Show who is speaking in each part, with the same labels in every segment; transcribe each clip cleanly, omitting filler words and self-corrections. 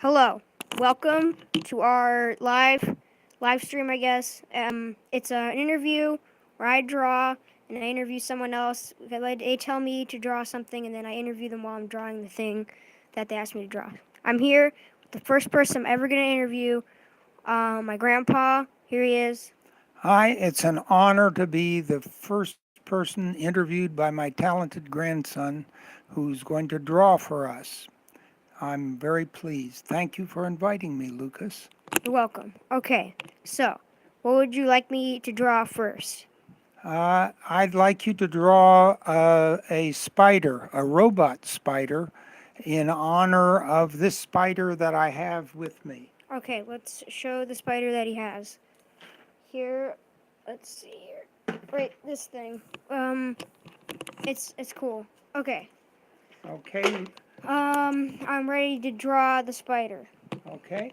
Speaker 1: Hello, welcome to our live stream. I guess it's an interview where I draw and I interview someone else. They tell me to draw something, and then I interview them while I'm drawing the thing that they asked me to draw. I'm here with the first person I'm ever gonna interview. My grandpa. Here he is.
Speaker 2: Hi, it's an honor to be the first person interviewed by my talented grandson who's going to draw for us. I'm very pleased. Thank you for inviting me, Lucas.
Speaker 1: You're welcome. Okay, so what would you like me to draw first?
Speaker 2: I'd like you to draw a spider, a robot spider, in honor of this spider that I have with me.
Speaker 1: Okay, let's show the spider that he has. Here, let's see here. Right, this thing. It's cool. Okay.
Speaker 2: Okay,
Speaker 1: I'm ready to draw the spider.
Speaker 2: okay.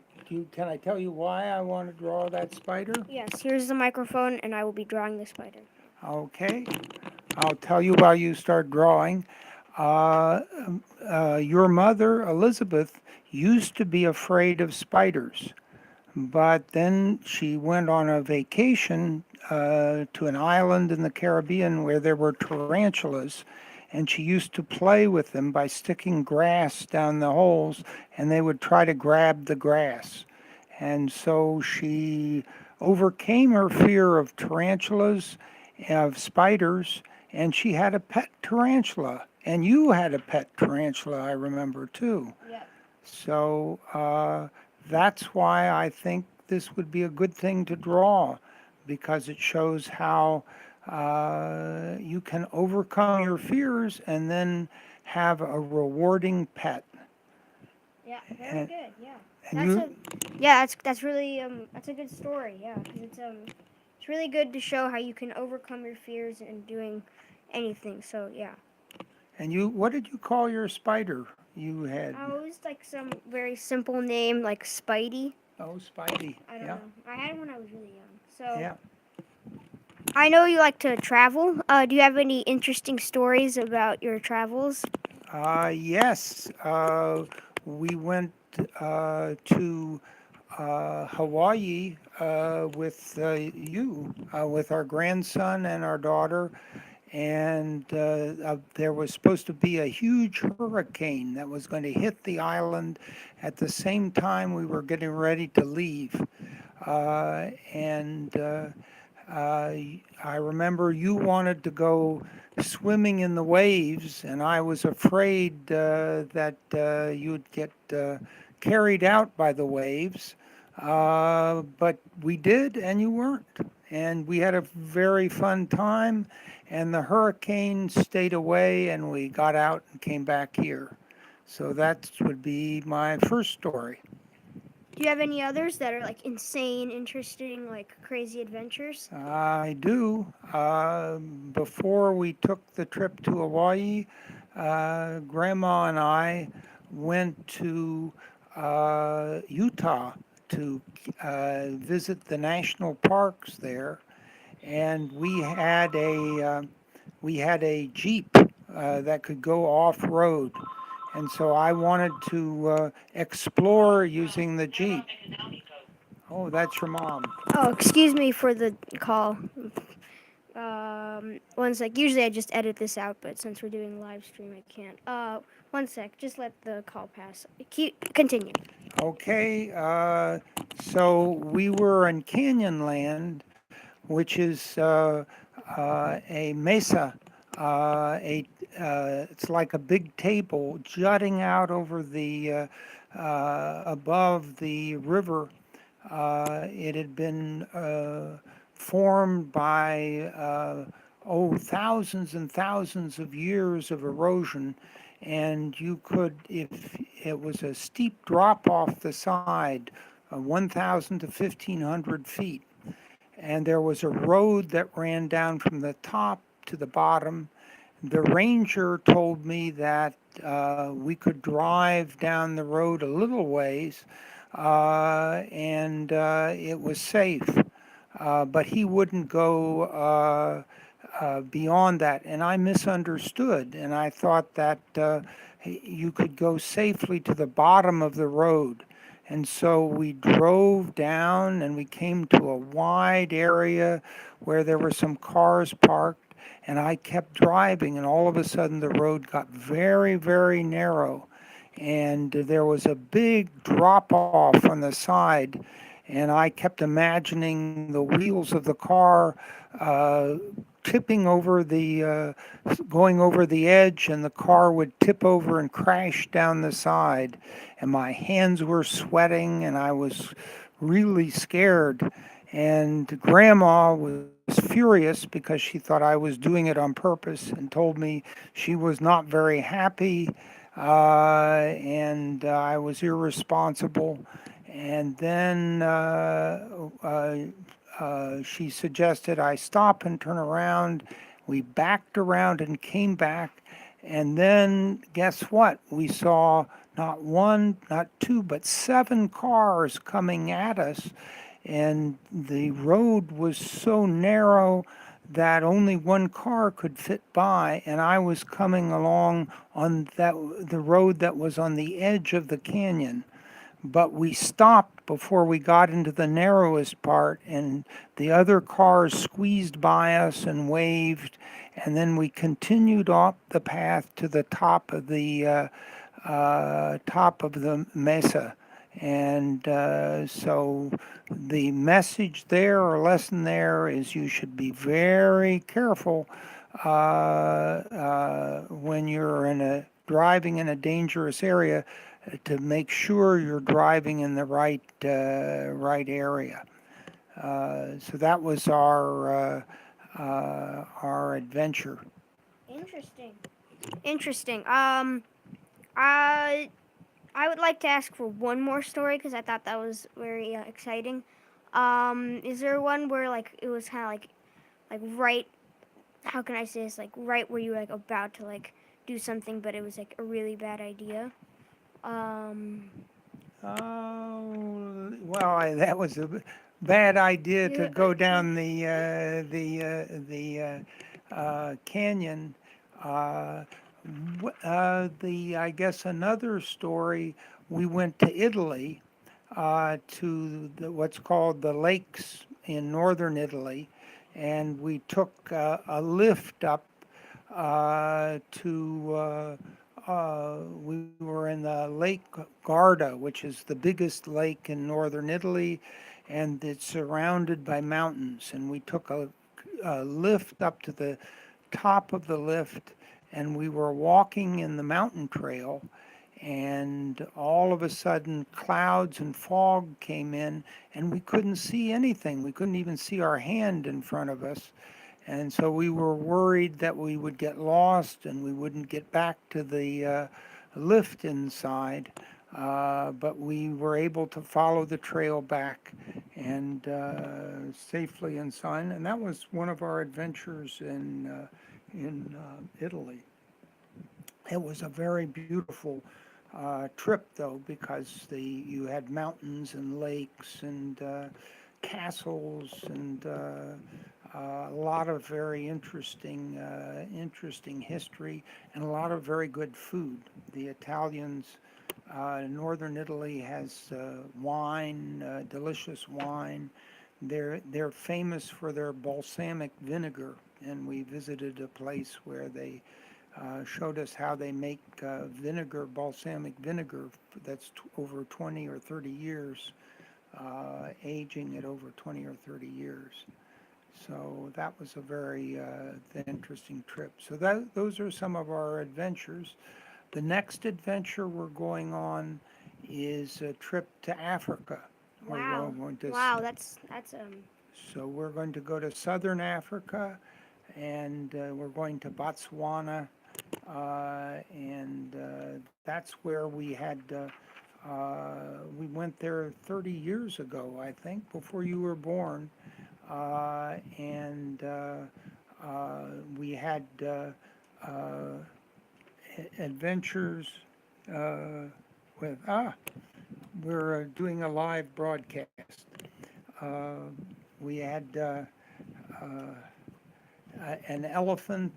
Speaker 2: Can I tell you why I want to draw that spider?
Speaker 1: Yes, here's the microphone, and I will be drawing the spider.
Speaker 2: Okay, I'll tell you while you start drawing. Uh, your mother, Elizabeth, used to be afraid of spiders, but then she went on a vacation to an island in the Caribbean where there were tarantulas, and she used to play with them by sticking grass down the holes, and they would try to grab the grass. And so she overcame her fear of tarantulas, of spiders, and she had a pet tarantula. And you had a pet tarantula, I remember too.
Speaker 1: Yeah.
Speaker 2: So that's why I think this would be a good thing to draw because it shows how you can overcome your fears and then have a rewarding pet.
Speaker 1: Yeah. Very
Speaker 2: And,
Speaker 1: good. Yeah.
Speaker 2: and
Speaker 1: That's
Speaker 2: you,
Speaker 1: a. Yeah. That's really that's a good story. Yeah. 'Cause it's really good to show how you can overcome your fears in doing anything. So yeah.
Speaker 2: what did you call your spider you had?
Speaker 1: Oh, it was like some very simple name like Spidey.
Speaker 2: Oh, Spidey.
Speaker 1: I don't
Speaker 2: Yeah,
Speaker 1: know. I had it when I was really young. So
Speaker 2: yeah.
Speaker 1: I know you like to travel. Do you have any interesting stories about your travels?
Speaker 2: Yes, we went to Hawaii with our grandson and our daughter, and there was supposed to be a huge hurricane that was going to hit the island at the same time we were getting ready to leave. And I remember you wanted to go swimming in the waves, and I was afraid that you'd get carried out by the waves. But we did, and you weren't. And we had a very fun time, and the hurricane stayed away, and we got out and came back here. So that would be my first story.
Speaker 1: Do you have any others that are like insane, interesting, like crazy adventures?
Speaker 2: I do. Before we took the trip to Hawaii, Grandma and I went to Utah to visit the national parks there, and we had a Jeep that could go off road, and so I wanted to explore using the Jeep. Oh, that's your mom.
Speaker 1: Oh, excuse me for the call. One sec. Usually I just edit this out, but since we're doing live stream, I can't. One sec. Just let the call pass. Continue.
Speaker 2: Okay, so we were in Canyonland, which is a mesa. It's like a big table jutting out over the above the river. It had been formed by thousands and thousands of years of erosion, and you could, if it was a steep drop off the side, 1,000 to 1,500 feet, and there was a road that ran down from the top to the bottom. The ranger told me that we could drive down the road a little ways, and it was safe. But he wouldn't go beyond that. And I misunderstood, and I thought that you could go safely to the bottom of the road. And so we drove down and we came to a wide area where there were some cars parked. And I kept driving, and all of a sudden the road got very, very narrow. And there was a big drop off on the side. And I kept imagining the wheels of the car uh, tipping over going over the edge, and the car would tip over and crash down the side. And my hands were sweating, and I was really scared. And Grandma was furious because she thought I was doing it on purpose and told me she was not very happy and I was irresponsible. And then she suggested I stop and turn around. We backed around and came back. And then guess what? We saw not one, not two, but seven cars coming at us. And the road was so narrow that only one car could fit by, and I was coming along on the road that was on the edge of the canyon. But we stopped before we got into the narrowest part, and the other cars squeezed by us and waved, and then we continued up the path to the top of the mesa. And so the message there or lesson there is you should be very careful when you're driving in a dangerous area to make sure you're driving in the right area. So that was our adventure.
Speaker 1: Interesting. Interesting. I I would like to ask for one more story because I thought that was very exciting. Is there one where like it was kind of like right? How can I say this? Like right where you were like about to like do something, but it was like a really bad idea. Um,
Speaker 2: Oh, well, that was a bad idea to go down the canyon. Uh, I guess another story. We went to Italy, to what's called the lakes in northern Italy, and we took a lift up we were in the Lake Garda, which is the biggest lake in northern Italy, and it's surrounded by mountains. And we took a lift up to the top of the lift, and we were walking in the mountain trail, and all of a sudden clouds and fog came in, and we couldn't see anything. We couldn't even see our hand in front of us. And so we were worried that we would get lost and we wouldn't get back to the lift inside. But we were able to follow the trail back and safely and sound. And that was one of our adventures in Italy. It was a very beautiful trip, though, because you had mountains and lakes and castles and a lot of very interesting history and a lot of very good food. The Italians, northern Italy has wine, delicious wine. They're famous for their balsamic vinegar, and we visited a place where they showed us how they make balsamic vinegar that's over 20 or 30 years, aging at over 20 or 30 years. So that was a very interesting trip. So those are some of our adventures. The next adventure we're going on is a trip to Africa.
Speaker 1: wow,
Speaker 2: We're going to,
Speaker 1: wow, that's
Speaker 2: so we're going to go to southern Africa, and we're going to Botswana, and that's where we went there 30 years ago, I think, before you were born. And we had adventures uh, with, we're doing a live broadcast. Uh, we had an elephant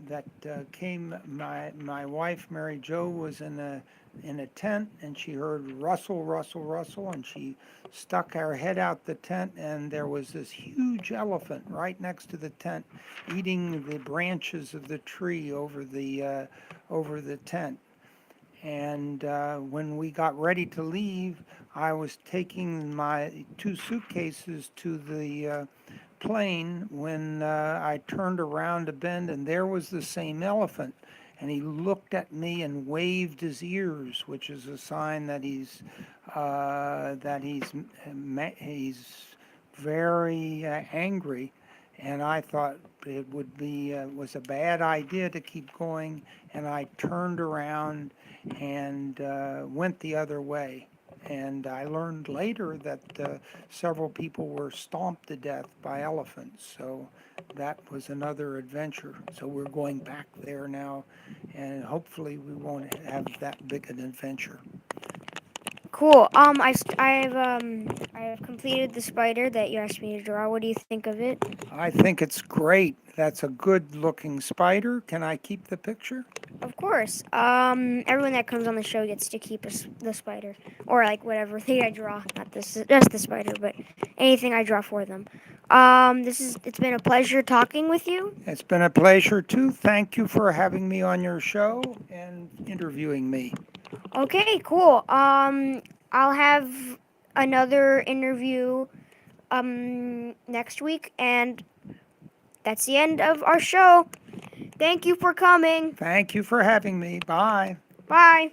Speaker 2: that came. My wife Mary Jo was in a tent, and she heard rustle, rustle, rustle, and she stuck her head out the tent, and there was this huge elephant right next to the tent, eating the branches of the tree over the tent. And when we got ready to leave, I was taking my two suitcases to the plane when I turned around a bend, and there was the same elephant. And he looked at me and waved his ears, which is a sign that he's very angry. And I thought it would be was a bad idea to keep going, and I turned around and went the other way. And I learned later that several people were stomped to death by elephants. So that was another adventure. So we're going back there now, and hopefully we won't have that big an adventure.
Speaker 1: Cool. I've completed the spider that you asked me to draw. What do you think of it?
Speaker 2: I think it's great. That's a good looking spider. Can I keep the picture?
Speaker 1: Of course. Everyone that comes on the show gets to keep the spider, or like whatever thing I draw. Not this, just the spider, but anything I draw for them. It's been a pleasure talking with you.
Speaker 2: It's been a pleasure too. Thank you for having me on your show and interviewing me.
Speaker 1: Okay, cool. I'll have another interview next week, and that's the end of our show. Thank you for coming.
Speaker 2: Thank you for having me. Bye.
Speaker 1: Bye.